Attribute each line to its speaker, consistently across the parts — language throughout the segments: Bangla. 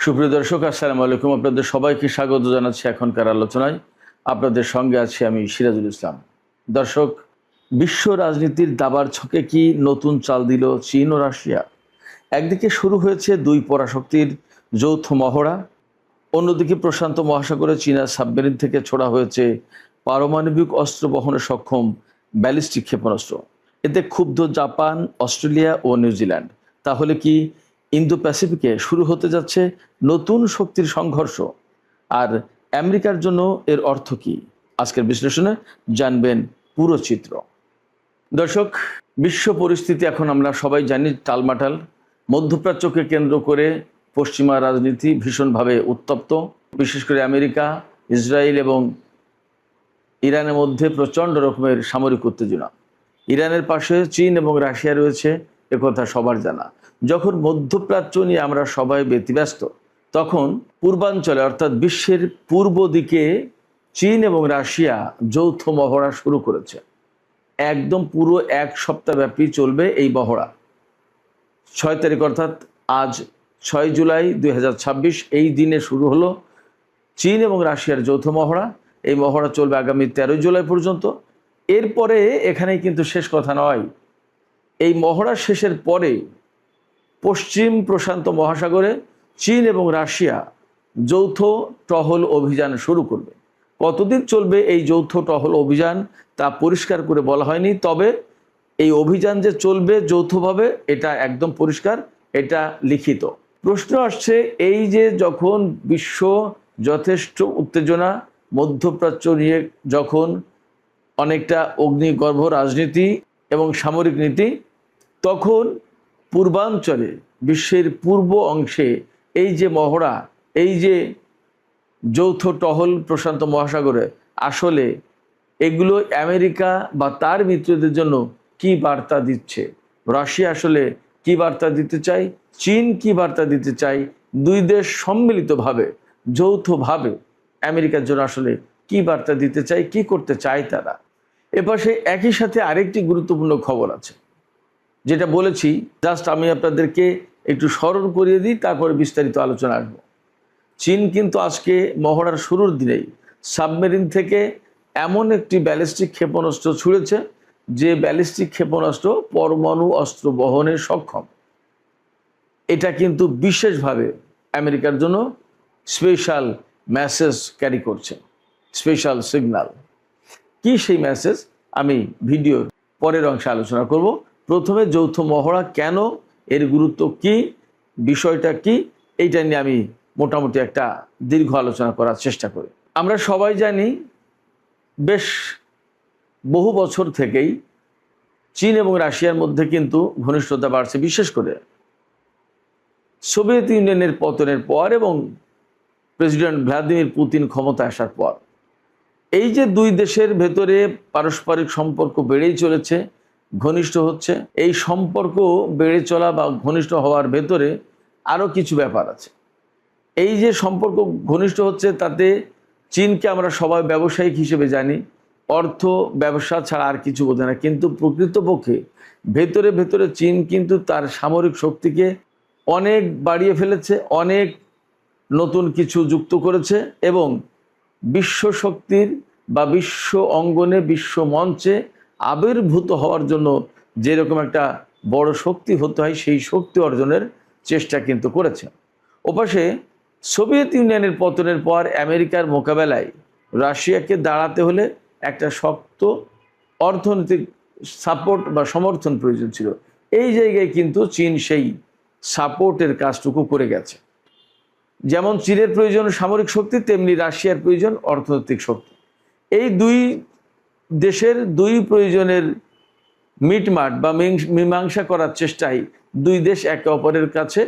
Speaker 1: সুপ্রিয় দর্শক, আসসালামু আলাইকুম। আপনাদের সবাইকে স্বাগত জানাচ্ছি এখনকার আলোচনায়। আপনাদের সঙ্গে আছি আমি সিরাজুল ইসলাম। দর্শক, বিশ্ব রাজনীতির দাবার ছকে কি নতুন চাল দিল চীন ও রাশিয়া? একদিকে শুরু হয়েছে দুই পরাশক্তির যৌথ মহড়া, অন্যদিকে প্রশান্ত মহাসাগরে চীনা সাবমেরিন থেকে ছোড়া হয়েছে পারমাণবিক অস্ত্র বহনে সক্ষম ব্যালিস্টিক ক্ষেপণাস্ত্র। এতে ক্ষুব্ধ জাপান, অস্ট্রেলিয়া ও নিউজিল্যান্ড। তাহলে কি ইন্দো প্যাসিফিকে শুরু হতে যাচ্ছে নতুন শক্তির সংঘর্ষ? আর আমেরিকার জন্য এর অর্থ কি? আজকের বিশ্লেষণে জানবেন পুরো চিত্র। দর্শক, বিশ্ব পরিস্থিতি এখন আমরা সবাই জানি টালমাটাল। মধ্যপ্রাচ্যকে কেন্দ্র করে পশ্চিমা রাজনীতি ভীষণভাবে উত্তপ্ত। বিশেষ করে আমেরিকা, ইসরায়েল এবং ইরানের মধ্যে প্রচণ্ড রকমের সামরিক উত্তেজনা। ইরানের পাশে চীন এবং রাশিয়া রয়েছে, একথা সবার জানা। যখন মধ্যপ্রাচ্য নিয়ে আমরা সবাই ব্যতিব্যস্ত, তখন পূর্বাঞ্চলে অর্থাৎ বিশ্বের পূর্ব দিকে চীন এবং রাশিয়া যৌথ মহড়া শুরু করেছে। একদম পুরো এক সপ্তাহ ব্যাপী চলবে এই মহড়া। 6 তারিখ অর্থাৎ আজ 6 জুলাই 2026 এই দিনে শুরু হলো চীন এবং রাশিয়ার যৌথ মহড়া। এই মহড়া চলবে আগামী 13 জুলাই পর্যন্ত। এরপরে এখানেই কিন্তু শেষ কথা নয়। এই মহড়া শেষের পরে পশ্চিম প্রশান্ত মহাসাগরে চীন এবং রাশিয়া যৌথ টহল অভিযান শুরু করবে। কতদিন চলবে এই যৌথ টহল অভিযান তা পরিষ্কার করে বলা হয়নি, তবে এই অভিযান যে চলবে যৌথভাবে এটা একদম পরিষ্কার, এটা লিখিত। প্রশ্ন আসছে, এই যে যখন বিশ্ব যথেষ্ট উত্তেজনা, মধ্যপ্রাচ্য নিয়ে যখন অনেকটা অগ্নিগর্ভ রাজনীতি এবং সামরিক নীতি, তখন পূর্বাঞ্চলে বিশ্বের পূর্ব অংশে এই যে মহড়া, এই যে যৌথ টহল প্রশান্ত মহাসাগরে, আসলে এগুলো আমেরিকা বা তার মিত্রদের জন্য কি বার্তা দিচ্ছে? রাশিয়া আসলে কি বার্তা দিতে চায়? চীন কি বার্তা দিতে চায়? দুই দেশ সম্মিলিতভাবে যৌথভাবে আমেরিকার জন্য আসলে কি বার্তা দিতে চায়, কি করতে চায় তারা? এপাশে একই সাথে আরেকটি গুরুত্বপূর্ণ খবর আছে, যেটা বলেছি, জাস্ট আমি আপনাদেরকে একটু স্মরণ করিয়ে দিই, তারপরে বিস্তারিত আলোচনা আসবো। চীন কিন্তু আজকে মহড়ার শুরুর দিনেই সাবমেরিন থেকে এমন একটি ব্যালিস্টিক ক্ষেপণাস্ত্র ছুড়েছে যে ব্যালিস্টিক ক্ষেপণাস্ত্র পরমাণু অস্ত্র বহনে সক্ষম। এটা কিন্তু বিশেষভাবে আমেরিকার জন্য স্পেশাল মেসেজ ক্যারি করছে, স্পেশাল সিগন্যাল। কি সেই মেসেজ আমি ভিডিওর পরের অংশে আলোচনা করব। প্রথমে যৌথ মহড়া কেন, এর গুরুত্ব কি, বিষয়টা কি, এইটা নিয়ে আমি মোটামুটি একটা দীর্ঘ আলোচনা করার চেষ্টা করি। আমরা সবাই জানি বেশ বহু বছর থেকেই চীন এবং রাশিয়ার মধ্যে কিন্তু ঘনিষ্ঠতা বাড়ছে, বিশেষ করে সোভিয়েত ইউনিয়নের পতনের পর এবং প্রেসিডেন্ট ভ্লাদিমির পুতিন ক্ষমতায় আসার পর। এই যে দুই দেশের ভেতরে পারস্পরিক সম্পর্ক বেড়েই চলেছে, ঘনিষ্ঠ হচ্ছে। এই সম্পর্ক বেড়ে চলা বা ঘনিষ্ঠ হওয়ার ভেতরে আরও কিছু ব্যাপার আছে। এই যে সম্পর্ক ঘনিষ্ঠ হচ্ছে, তাতে চীনকে আমরা সবাই ব্যবসায়িক হিসেবে জানি, অর্থ ব্যবসা ছাড়া আর কিছু বোঝে না। কিন্তু প্রকৃতপক্ষে ভেতরে ভেতরে চীন কিন্তু তার সামরিক শক্তিকে অনেক বাড়িয়ে ফেলেছে, অনেক নতুন কিছু যুক্ত করেছে এবং বিশ্ব শক্তির বা বিশ্ব অঙ্গনে, বিশ্ব মঞ্চে আবির্ভূত হওয়ার জন্য যেরকম একটা বড় শক্তি হতে হয়, সেই শক্তি অর্জনের চেষ্টা কিন্তু করেছে। ওপাশে সোভিয়েত ইউনিয়নের পতনের পর আমেরিকার মোকাবেলায় রাশিয়াকে দাঁড়াতে হলে একটা শক্ত অর্থনৈতিক সাপোর্ট বা সমর্থন প্রয়োজন ছিল। এই জায়গায় কিন্তু চীন সেই সাপোর্টের কাজটুকু করে গেছে। যেমন চীনের প্রয়োজন সামরিক শক্তি, তেমনি রাশিয়ার প্রয়োজন অর্থনৈতিক শক্তি। এই দুই দেশের দুই প্রয়োজনের মিটমাট বা মীমাংসা করার চেষ্টায় দুই দেশ একে অপরের কাছে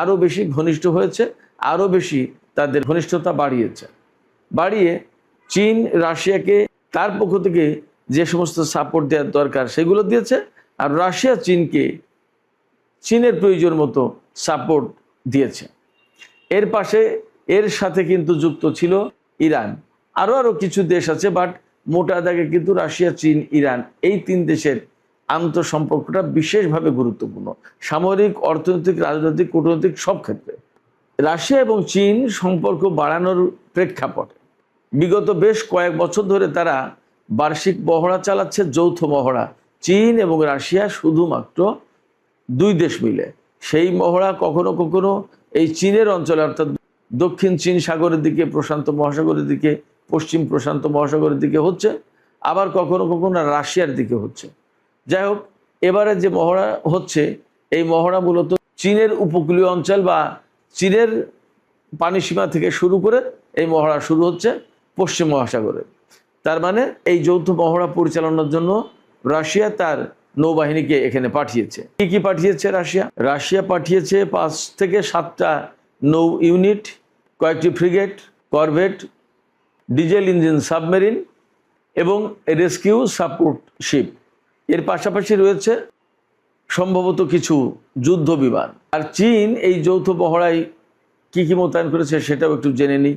Speaker 1: আরও বেশি ঘনিষ্ঠ হয়েছে, আরও বেশি তাদের ঘনিষ্ঠতা বাড়িয়ে চীন রাশিয়াকে তার পক্ষ থেকে যে সমস্ত সাপোর্ট দেওয়ার দরকার সেগুলো দিয়েছে, আর রাশিয়া চীনকে চীনের প্রয়োজন মতো সাপোর্ট দিয়েছে। এর সাথে কিন্তু যুক্ত ছিল ইরান, আরও কিছু দেশ আছে, বাট মোটা দাগে কিন্তু রাশিয়া, চীন, ইরান এই তিন দেশের আন্তঃসম্পর্কটা বিশেষভাবে গুরুত্বপূর্ণ, সামরিক, অর্থনৈতিক, রাজনৈতিক, কূটনৈতিক সব ক্ষেত্রে। রাশিয়া এবং চীন সম্পর্ক বাড়ানোর প্রেক্ষাপটে বিগত বেশ কয়েক বছর ধরে তারা বার্ষিক মহড়া চালাচ্ছে, যৌথ মহড়া। চীন এবং রাশিয়া শুধুমাত্র দুই দেশ মিলে। সেই মহড়া কখনো কখনো এই চীনের অঞ্চলে অর্থাৎ দক্ষিণ চীন সাগরের দিকে, প্রশান্ত মহাসাগরের দিকে, পশ্চিম প্রশান্ত মহাসাগরের দিকে হচ্ছে, আবার কখনো কখনো রাশিয়ার দিকে হচ্ছে। যাই হোক, এবারে যে মহড়া হচ্ছে এই মহড়া মূলত চীনের উপকূলীয় অঞ্চল বা চীনের পানিসীমা থেকে শুরু করে এই মহড়া শুরু হচ্ছে পশ্চিম মহাসাগরে। তার মানে এই যৌথ মহড়া পরিচালনার জন্য রাশিয়া তার নৌবাহিনীকে এখানে পাঠিয়েছে। কি কি পাঠিয়েছে রাশিয়া পাঠিয়েছে 5 থেকে 7টা নৌ ইউনিট, কয়েকটি frigate, corvette, diesel engine submarine এবং রেস্কিউ সাপোর্ট শিপ। এর পাশাপাশি রয়েছে সম্ভবত কিছু যুদ্ধ বিমান। আর চীন এই যৌথ মহড়ায় কি কি মোতায়েন করেছে সেটাও একটু জেনে নিই।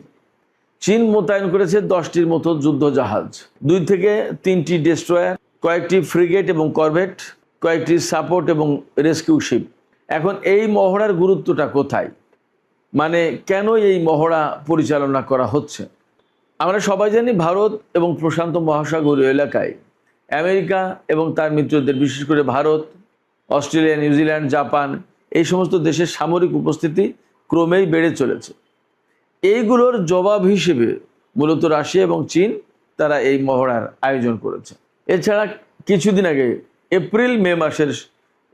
Speaker 1: চীন মোতায়েন করেছে 10টির মতো যুদ্ধ জাহাজ, 2 থেকে 3টি ডেস্ট্রয়ার, কয়েকটি ফ্রিগেট এবং করভেট, কয়েকটি সাপোর্ট এবং রেস্কিউ শিপ। এখন এই মহড়ার গুরুত্বটা কোথায়, মানে কেন এই মহড়া পরিচালনা করা হচ্ছে? আমরা সবাই জানি ভারত এবং প্রশান্ত মহাসাগরীয় এলাকায় আমেরিকা এবং তার মিত্রদের, বিশেষ করে ভারত, অস্ট্রেলিয়া, নিউজিল্যান্ড, জাপান, এই সমস্ত দেশের সামরিক উপস্থিতি ক্রমেই বেড়ে চলেছে। এইগুলোর জবাব হিসেবে মূলত রাশিয়া এবং চীন তারা এই মহড়ার আয়োজন করেছে। এছাড়া কিছুদিন আগে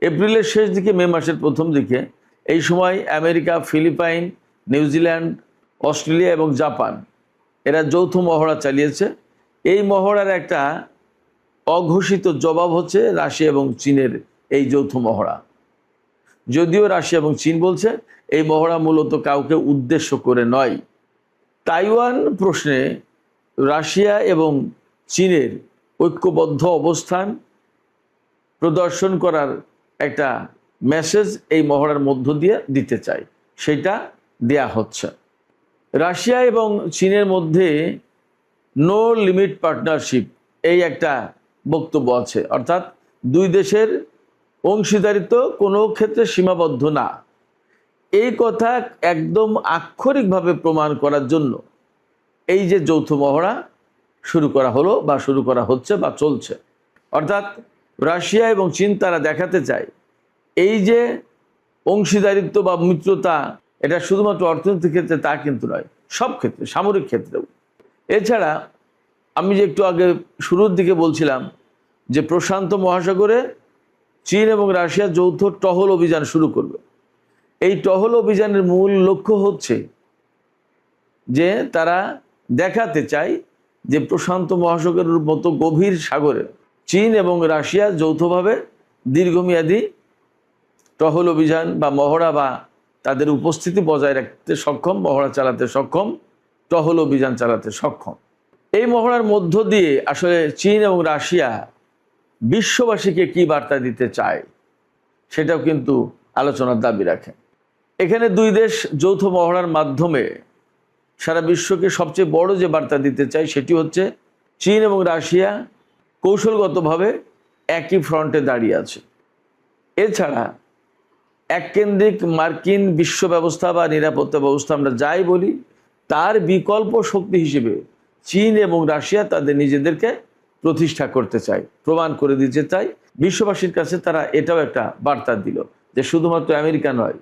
Speaker 1: এপ্রিলের শেষ দিকে, মে মাসের প্রথম দিকে, এই সময় আমেরিকা, ফিলিপাইন, নিউজিল্যান্ড, অস্ট্রেলিয়া এবং জাপান এরা যৌথ মহড়া চালিয়েছে। এই মহড়ার একটা অঘোষিত জবাব হচ্ছে রাশিয়া এবং চীনের এই যৌথ মহড়া। যদিও রাশিয়া এবং চীন বলছে এই মহড়া মূলত কাউকে উদ্দেশ্য করে নয়। তাইওয়ান প্রশ্নে রাশিয়া এবং চীনের ঐক্যবদ্ধ অবস্থান প্রদর্শন করার একটা মেসেজ এই মহড়ার মধ্য দিয়ে দিতে চায়, সেটা দেয়া হচ্ছে। রাশিয়া এবং চীনের মধ্যে নো লিমিট পার্টনারশিপ এই একটা বক্তব্য আছে, অর্থাৎ দুই দেশের অংশীদারিত্ব কোনো ক্ষেত্রে সীমাবদ্ধ না। এই কথা একদম আক্ষরিকভাবে প্রমাণ করার জন্য এই যে যৌথ মহড়া শুরু করা হলো বা শুরু করা হচ্ছে বা চলছে, অর্থাৎ রাশিয়া এবং চীন তারা দেখাতে চায় এই যে অংশীদারিত্ব বা মিত্রতা, এটা শুধুমাত্র অর্থনৈতিক ক্ষেত্রে তা কিন্তু নয়, সব ক্ষেত্রে, সামরিক ক্ষেত্রেও। এছাড়া আমি যে একটু আগে শুরুর দিকে বলছিলাম যে প্রশান্ত মহাসাগরে চীন এবং রাশিয়া যৌথ টহল অভিযান শুরু করবে। এই টহল অভিযানের মূল লক্ষ্য হচ্ছে যে তারা দেখাতে চায় যে প্রশান্ত মহাসাগরের মতো গভীর সাগরে চীন এবং রাশিয়া যৌথভাবে দীর্ঘমেয়াদী টহল অভিযান বা মহড়া বা তাদের উপস্থিতি বজায় রাখতে সক্ষম, মহড়া চালাতে সক্ষম, টহল অভিযান চালাতে সক্ষম। এই মহড়ার মধ্য দিয়ে আসলে চীন এবং রাশিয়া বিশ্ববাসীকে কি বার্তা দিতে চায় সেটাও কিন্তু আলোচনার দাবি রাখে। এখানে দুই দেশ যৌথ মহড়ার মাধ্যমে সারা বিশ্বকে সবচেয়ে বড় যে বার্তা দিতে চায় সেটি হচ্ছে চীন এবং রাশিয়া কৌশলগতভাবে একই ফ্রন্টে দাঁড়িয়ে আছে। এছাড়া এককেন্দ্রিক মার্কিন বিশ্ব ব্যবস্থা বা নিরাপত্তা ব্যবস্থা আমরা যাই বলি, তার বিকল্প শক্তি হিসেবে চীন এবং রাশিয়া তাদের নিজেদেরকে প্রতিষ্ঠা করতে চায়, প্রমাণ করে দিতে চায় বিশ্ববাসীর কাছে। তারা এটাও একটা বার্তা দিল যে শুধুমাত্র আমেরিকা নয়,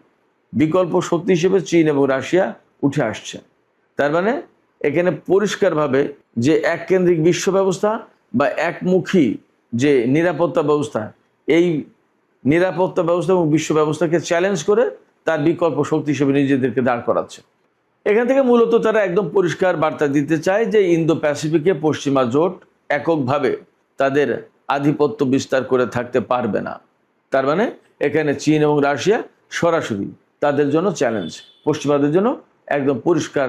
Speaker 1: বিকল্প শক্তি হিসেবে চীন এবং রাশিয়া উঠে আসছে। তার মানে এখানে পরিষ্কারভাবে যে এককেন্দ্রিক বিশ্ব ব্যবস্থা বা একমুখী যে নিরাপত্তা ব্যবস্থা, এই নিরাপত্তা ব্যবস্থা এবং বিশ্ব ব্যবস্থাকে চ্যালেঞ্জ করে তার বিকল্প শক্তি হিসেবে নিজেদেরকে দাঁড় করাচ্ছে। এখান থেকে মূলত তারা একদম পরিষ্কার বার্তা দিতে চায় যে ইন্দো প্যাসিফিকে পশ্চিমা জোট এককভাবে তাদের আধিপত্য বিস্তার করে থাকতে পারবে না। তার মানে এখানে চীন এবং রাশিয়া সরাসরি তাদের জন্য চ্যালেঞ্জ, পশ্চিমাদের জন্য একদম পরিষ্কার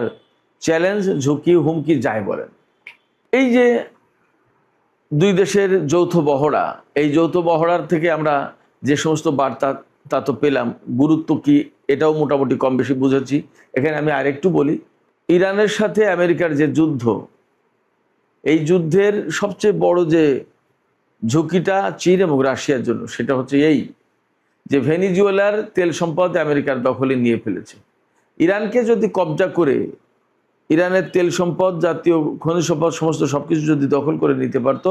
Speaker 1: চ্যালেঞ্জ, ঝুঁকি, হুমকি যাই বলেন। এই যে দুই দেশের যৌথ মহড়া, এই যৌথ মহড়ার থেকে আমরা যে সমস্ত বার্তা তা তো পেলাম, গুরুত্ব কি এটাও মোটামুটি কম বেশি বুঝেছি। এখানে আমি আরেকটু বলি, ইরানের সাথে আমেরিকার যে যুদ্ধ, এই যুদ্ধের সবচেয়ে বড় যে ঝুঁকিটা চীন এবং রাশিয়ার জন্য, সেটা হচ্ছে এই যে ভেনিজুয়েলার তেল সম্পদ আমেরিকার দখলে নিয়ে ফেলেছে। ইরানকে যদি কবজা করে ইরানের তেল সম্পদ, জাতীয় খনিজ সম্পদ, সমস্ত সবকিছু যদি দখল করে নিতে পারত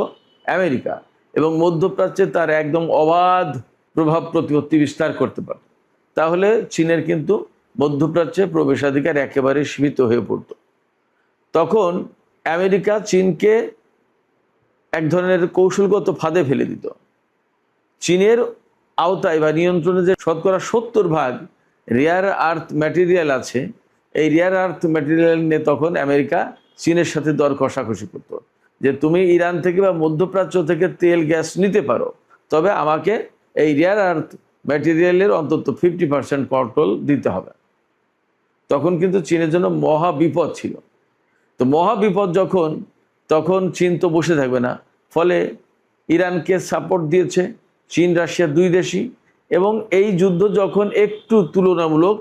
Speaker 1: আমেরিকা, এবং মধ্যপ্রাচ্যে তার একদম অবাধ প্রভাব প্রতিপত্তি বিস্তার করতে পারত, তাহলে চীনের কিন্তু মধ্যপ্রাচ্যে প্রবেশাধিকার একেবারে সীমিত হয়ে পড়ত। তখন আমেরিকা চীনকে এক ধরনের কৌশলগত ফাঁদে ফেলে দিত। চীনের আওতায় বা নিয়ন্ত্রণে যে শতকরা 70% রেয়ার আর্থ ম্যাটেরিয়াল আছে, এই রেয়ার আর্থ ম্যাটেরিয়াল নিয়ে তখন আমেরিকা চীনের সাথে দর কষাকষি করত, যে তুমি ইরান থেকে বা মধ্যপ্রাচ্য থেকে তেল গ্যাস নিতে পারো, তবে আমাকে এই রেয়ার আর্থ ম্যাটেরিয়ালের অন্তত 50% কন্ট্রোল দিতে হবে। তখন কিন্তু চীনের জন্য মহা বিপদ ছিল। তো মহা বিপদ যখন, তখন চীন তো বসে থাকবে না, ফলে ইরানকে সাপোর্ট দিয়েছে চীন, রাশিয়া দুই দেশই। এবং এই যুদ্ধ যখন একটু তুলনামূলক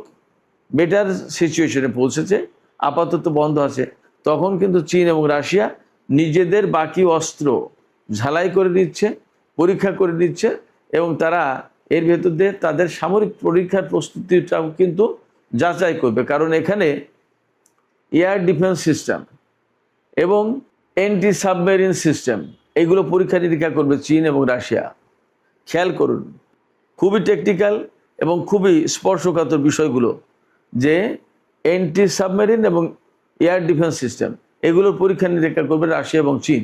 Speaker 1: বেটার সিচুয়েশনে পৌঁছেছে, আপাতত বন্ধ আছে, তখন কিন্তু চীন এবং রাশিয়া নিজেদের বাকি অস্ত্র ঝালাই করে নিচ্ছে, পরীক্ষা করে নিচ্ছে, এবং তারা এর ভেতর দিয়ে তাদের সামরিক পরীক্ষার প্রস্তুতিটাও কিন্তু যাচাই করবে। কারণ এখানে এয়ার ডিফেন্স সিস্টেম এবং অ্যান্টি সাবমেরিন সিস্টেম, এইগুলো পরীক্ষা নিরীক্ষা করবে চীন এবং রাশিয়া। খেয়াল করুন, খুবই টেকনিক্যাল এবং খুবই স্পর্শকাতর বিষয়গুলো, যে অ্যান্টি সাবমেরিন এবং এয়ার ডিফেন্স সিস্টেম, এগুলোর পরীক্ষা নিরীক্ষা করবে রাশিয়া এবং চীন।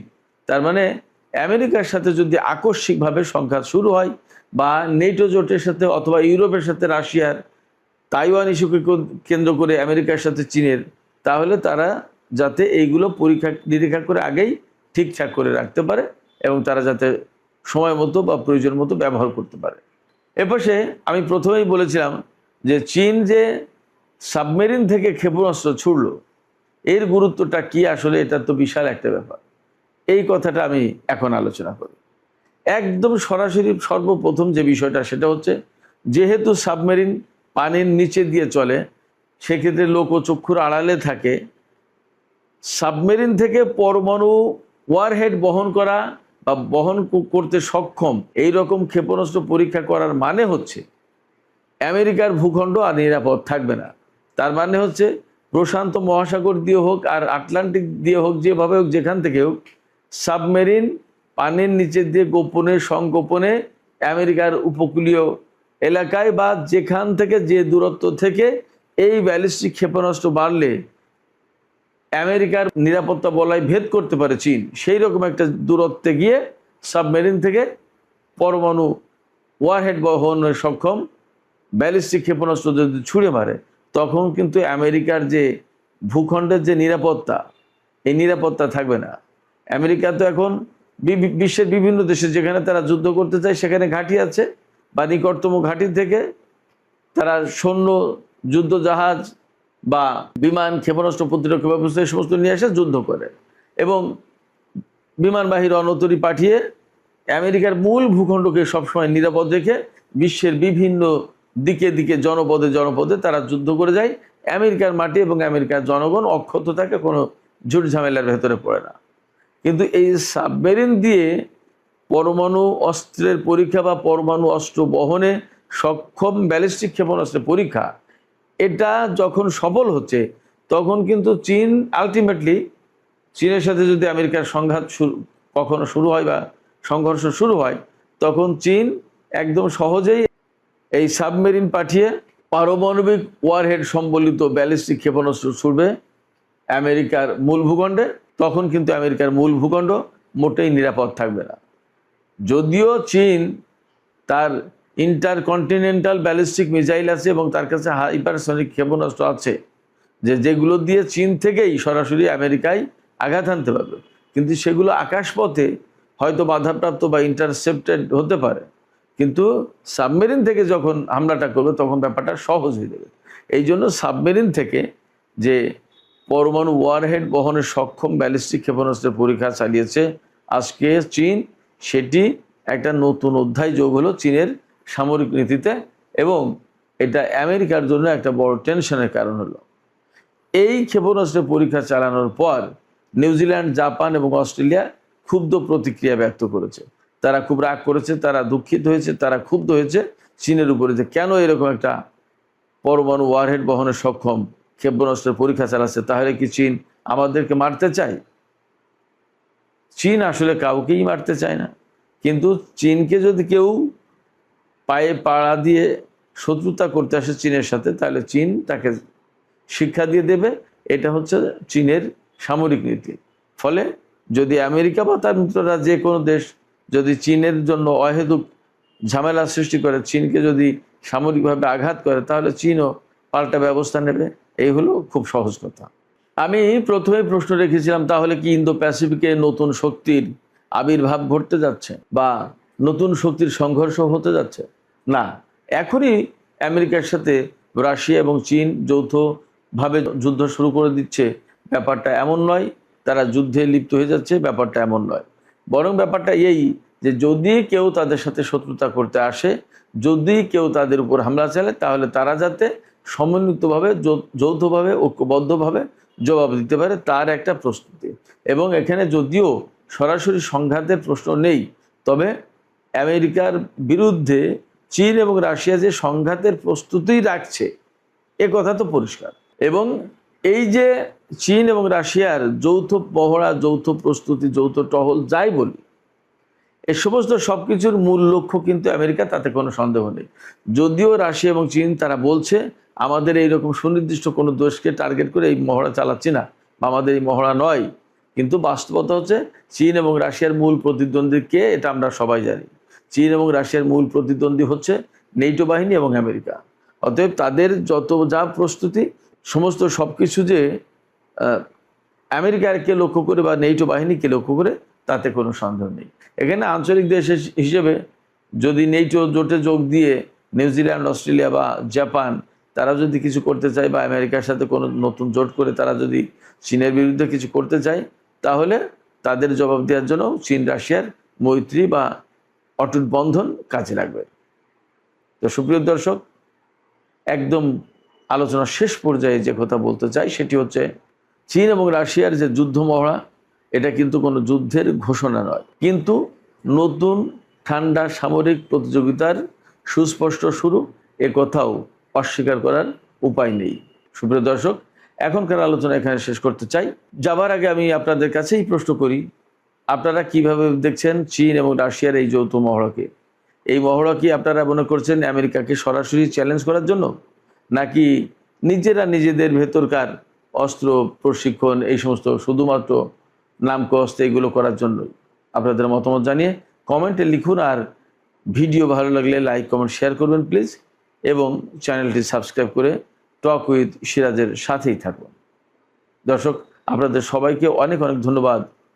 Speaker 1: তার মানে আমেরিকার সাথে যদি আকস্মিকভাবে সংঘাত শুরু হয়, বা নেটো জোটের সাথে অথবা ইউরোপের সাথে রাশিয়ার, তাইওয়ান ইস্যুকে কেন্দ্র করে আমেরিকার সাথে চীনের, তাহলে তারা যাতে এইগুলো পরীক্ষা নিরীক্ষা করে আগেই ঠিকঠাক করে রাখতে পারে, এবং তারা যাতে সময় মতো বা প্রয়োজন মতো ব্যবহার করতে পারে। এপাশে আমি প্রথমেই বলেছিলাম যে চীন যে সাবমেরিন থেকে ক্ষেপণাস্ত্র ছুড়ল, এর গুরুত্বটা কি আসলে, এটা তো বিশাল একটা ব্যাপার। এই কথাটা আমি এখন আলোচনা করি। একদম সরাসরি সর্বপ্রথম যে বিষয়টা, সেটা হচ্ছে, যেহেতু সাবমেরিন পানির নিচে দিয়ে চলে, সেক্ষেত্রে লোকচক্ষুর আড়ালে থাকে, সাবমেরিন থেকে পরমাণু ওয়ারহেড বহন করা বা বহন করতে সক্ষম এই রকম ক্ষেপণাস্ত্র পরীক্ষা করার মানে হচ্ছে আমেরিকার ভূখণ্ড আর নিরাপদ থাকবে না। তার মানে হচ্ছে প্রশান্ত মহাসাগর দিয়ে হোক আর আটলান্টিক দিয়ে হোক, যেভাবে হোক, যেখান থেকে হোক, সাবমেরিন পানির নিচে দিয়ে গোপনে সংগোপনে আমেরিকার উপকূলীয় এলাকায় বা যেখান থেকে যে দূরত্ব থেকে এই ব্যালিস্টিক ক্ষেপণাস্ত্র বাড়লে আমেরিকার নিরাপত্তা বলয় ভেদ করতে পারে চীন, সেই রকম একটা দূরত্বে গিয়ে সাবমেরিন থেকে পরমাণু ওয়ারহেড বহনের সক্ষম ব্যালিস্টিক ক্ষেপণাস্ত্র যদি ছুঁড়ে মারে, তখন কিন্তু আমেরিকার যে ভূখণ্ডের যে নিরাপত্তা, এই নিরাপত্তা থাকবে না। আমেরিকা তো এখন বিশ্বের বিভিন্ন দেশে যেখানে তারা যুদ্ধ করতে চায়, সেখানে ঘাঁটি আছে, বা নিকটতম ঘাঁটি থেকে তারা সৈন্য, যুদ্ধ জাহাজ বা বিমান, ক্ষেপণাস্ত্র প্রতিরক্ষা ব্যবস্থা এই সমস্ত নিয়ে এসে যুদ্ধ করে, এবং বিমানবাহী রণতরী পাঠিয়ে আমেরিকার মূল ভূখণ্ডকে সবসময় নিরাপদ রেখে বিশ্বের বিভিন্ন দিকে দিকে জনপদে জনপদে তারা যুদ্ধ করে যায়। আমেরিকার মাটি এবং আমেরিকার জনগণ অক্ষত থাকে, কোনো ঝুট ঝামেলার ভেতরে পড়ে না। কিন্তু এই সাবমেরিন দিয়ে পরমাণু অস্ত্রের পরীক্ষা বা পরমাণু অস্ত্র বহনে সক্ষম ব্যালিস্টিক ক্ষেপণাস্ত্রের পরীক্ষা, এটা যখন সফল হচ্ছে, তখন কিন্তু চীন আলটিমেটলি, চীনের সাথে যদি আমেরিকার সংঘাত কখনো শুরু হয় বা সংঘর্ষ শুরু হয়, তখন চীন একদম সহজেই এই সাবমেরিন পাঠিয়ে পারমাণবিক ওয়ারহেড সম্বলিত ব্যালিস্টিক ক্ষেপণাস্ত্র ছুড়বে আমেরিকার মূল ভূখণ্ডে। তখন কিন্তু আমেরিকার মূল ভূখণ্ড মোটেই নিরাপদ থাকবে না। যদিও চীন তার ইন্টারকন্টিনেন্টাল ব্যালিস্টিক মিসাইল আছে এবং তার কাছে হাইপারসনিক ক্ষেপণাস্ত্র আছে, যেগুলো দিয়ে চীন থেকেই সরাসরি আমেরিকায় আঘাত আনতে পারবে, কিন্তু সেগুলো আকাশপথে হয়তো বাধাপ্রাপ্ত বা ইন্টারসেপ্টেড হতে পারে, কিন্তু সাবমেরিন থেকে যখন হামলাটা করবে তখন ব্যাপারটা সহজ হয়ে যাবে। এই জন্য সাবমেরিন থেকে যে পরমাণু ওয়ারহেড বহনের সক্ষম ব্যালিস্টিক ক্ষেপণাস্ত্রের পরীক্ষা চালিয়েছে আজকে চীন, সেটি একটা নতুন অধ্যায় যোগ হলো চীনের সামরিক নীতিতে, এবং এটা আমেরিকার জন্য একটা বড় টেনশনের কারণ হলো। এই ক্ষেপণাস্ত্রের পরীক্ষা চালানোর পর নিউজিল্যান্ড, জাপান এবং অস্ট্রেলিয়া ক্ষুব্ধ প্রতিক্রিয়া ব্যক্ত করেছে। তারা খুব রাগ করেছে, তারা দুঃখিত হয়েছে, তারা ক্ষুব্ধ হয়েছে চীনের উপরে, যে কেন এরকম একটা পরমাণু ওয়ারহেড বহনে সক্ষম ক্ষেপণাস্ত্রের পরীক্ষা চালাচ্ছে, তাহলে কি চীন আমাদেরকে মারতে চায়? চীন আসলে কাউকেই মারতে চায় না, কিন্তু চীনকে যদি কেউ পায়ে পাড়া দিয়ে শত্রুতা করতে আসে চীনের সাথে, তাহলে চীন তাকে শিক্ষা দিয়ে দেবে। এটা হচ্ছে চীনের সামরিক নীতি। ফলে যদি আমেরিকা বা তার মিত্ররা যে কোনো দেশ যদি চীনের জন্য অহেতুক ঝামেলা সৃষ্টি করে, চীনকে যদি সামরিকভাবে আঘাত করে, তাহলে চীনও পাল্টা ব্যবস্থা নেবে। এই হলো খুব সহজ কথা। আমি প্রথমে প্রশ্ন রেখেছিলাম, তাহলে কি ইন্দো প্যাসিফিকে নতুন শক্তির আবির্ভাব ঘটতে যাচ্ছে বা নতুন শক্তির সংঘর্ষ হতে যাচ্ছে? না, এখনই আমেরিকার সাথে রাশিয়া এবং চীন যৌথভাবে যুদ্ধ শুরু করে দিচ্ছে, ব্যাপারটা এমন নয়। তারা যুদ্ধে লিপ্ত হয়ে যাচ্ছে, ব্যাপারটা এমন নয়। বরং ব্যাপারটা এই যে যদি কেউ তাদের সাথে শত্রুতা করতে আসে, যদি কেউ তাদের উপর হামলা চালায়, তাহলে তারা যাতে সমন্বিতভাবে যৌথভাবে ঐক্যবদ্ধভাবে জবাব দিতে পারে, তার একটা প্রস্তুতি। এবং এখানে যদিও সরাসরি সংঘাতের প্রশ্ন নেই, তবে আমেরিকার বিরুদ্ধে চীন এবং রাশিয়া যে সংঘাতের প্রস্তুতি রাখছে, এ কথা তো পরিষ্কার। এবং এই যে চীন এবং রাশিয়ার যৌথ পহড়া, যৌথ প্রস্তুতি, যৌথ টহল যাই বলি, এই সমস্ত সব কিছুর মূল লক্ষ্য কিন্তু আমেরিকা, তাতে কোনো সন্দেহ নেই। যদিও রাশিয়া এবং চীন তারা বলছে আমাদের এইরকম সুনির্দিষ্ট কোনো দেশকে টার্গেট করে এই মহড়া চালাচ্ছি না, বা আমাদের এই মহড়া নয়, কিন্তু বাস্তবতা হচ্ছে চীন এবং রাশিয়ার মূল প্রতিদ্বন্দ্বী কে, এটা আমরা সবাই জানি। চীন এবং রাশিয়ার মূল প্রতিদ্বন্দ্বী হচ্ছে নেটো বাহিনী এবং আমেরিকা। অতএব তাদের যত যা প্রস্তুতি, সমস্ত সব কিছু যে আমেরিকাকে লক্ষ্য করে বা নেটো বাহিনীকে লক্ষ্য করে, তাতে কোনো সন্দেহ নেই। এখানে আঞ্চলিক দেশ হিসেবে যদি নেটো জোটে যোগ দিয়ে নিউজিল্যান্ড, অস্ট্রেলিয়া বা জাপান তারা যদি কিছু করতে চায়, বা আমেরিকার সাথে কোনো নতুন জোট করে তারা যদি চীনের বিরুদ্ধে কিছু করতে চায়, তাহলে তাদের জবাব দেওয়ার জন্য চীন রাশিয়ার মৈত্রী বা অটুট বন্ধন কাজে লাগবে। তো সুপ্রিয় দর্শক, একদম আলোচনার শেষ পর্যায়ে যে কথা বলতে চাই সেটি হচ্ছে, চীন এবং রাশিয়ার যে যুদ্ধ মহড়া, এটা কিন্তু কোনো যুদ্ধের ঘোষণা নয়, কিন্তু নতুন ঠান্ডা সামরিক প্রতিযোগিতার সুস্পষ্ট শুরু, এ কথাও অস্বীকার করার উপায় নেই। সুপ্রিয় দর্শক, এখনকার আলোচনা এখানে শেষ করতে চাই। যাবার আগে আমি আপনাদের কাছেই প্রশ্ন করি, আপনারা কিভাবে দেখছেন চীন এবং রাশিয়ার এই যৌথ মহড়াকে? এই মহড়া কি আপনারা মনে করছেন আমেরিকাকে সরাসরি চ্যালেঞ্জ করার জন্য, নাকি নিজেরা নিজেদের ভেতরকার অস্ত্র প্রশিক্ষণ, এই সমস্ত শুধুমাত্র নামকস্ত এগুলো করার জন্য? আপনাদের মতামত জানিয়ে কমেন্টে লিখুন। আর ভিডিও ভালো লাগলে লাইক, কমেন্ট, শেয়ার করবেন প্লিজ, এবং চ্যানেলটি সাবস্ক্রাইব করে টক উইথ সিরাজের সাথেই থাকুন। দর্শক, আপনাদের সবাইকে অনেক অনেক ধন্যবাদ।